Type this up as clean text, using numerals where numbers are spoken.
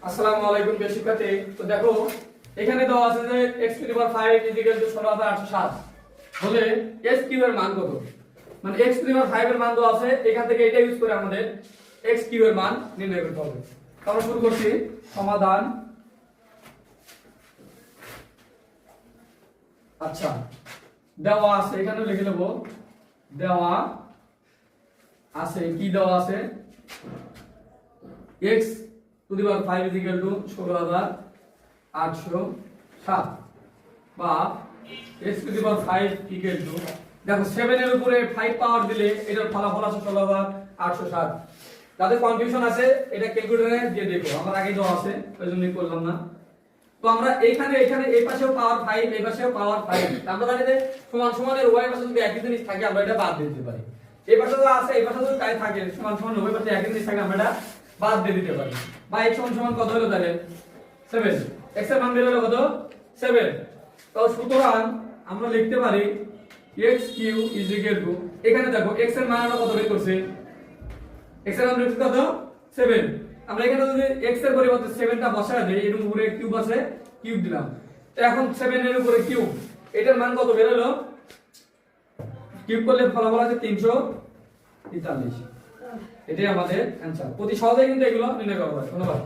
আসসালামু আলাইকুম প্রিয় শিক্ষার্থী। তো দেখো এখানে দেওয়া আছে যে x টু দি পাওয়ার 5 16807 হলে s কিউ এর মান কত, মানে x টু দি পাওয়ার 5 এর মান দেওয়া আছে, এখান থেকে এটা ইউজ করে আমাদের x কিউ এর মান নির্ণয় করতে হবে। তো আমরা শুরু করছি সমাধান। আচ্ছা, দেওয়া আছে, এখানে লিখে নেব দেওয়া আছে, কি দেওয়া আছে, x টু দি পাওয়ার 5 16807 বা x টু দি পাওয়ার 5 দেখো 7 এর উপরে 5 পাওয়ার দিলে এটার ফলাফল আসে 16807। যাদের কনফিউশন আছে এটা ক্যালকুলেটরে দিয়ে দেখো, আমার আগে দেওয়া আছে ওইজন্যই করলাম না। তো আমরা এখানে এই পাশেও পাওয়ার 5 এই পাশেও পাওয়ার 5, আমরা জানি যে সমান সমানের উভয় পাশে যদি একই জিনিস থাকে আমরা এটা বাদ দিয়ে দিতে পারি। এই পাশে যা আছে এই পাশে যদি তাই থাকে সমান সমান উভয় পাশে একই জিনিস থাকে আমরা এটা বাদ দিয়ে দিতে পারি। বা x সমান কত হলো তাহলে 7, x এর মান বের হলো কত 7। তো সুতরাং আমরা লিখতে পারি x Q is equal to, এখানে দেখো x এর মান আমরা কত বের করছি, x এর মান বের কত 7। আমরা এখানে যদি x এর পরিবর্তে 7 টা বসায় দেই, এর উপরে কিউব আছে কিউব দিলাম, তো এখন 7 এর উপরে কিউব, এটার মান কত বের হলো, কিউব করলে ফলাফল আছে 343। এটাই আমাদের অ্যানসার। অতি সহজেই কিন্তু এগুলো নির্ণয় করা যায়। ধন্যবাদ।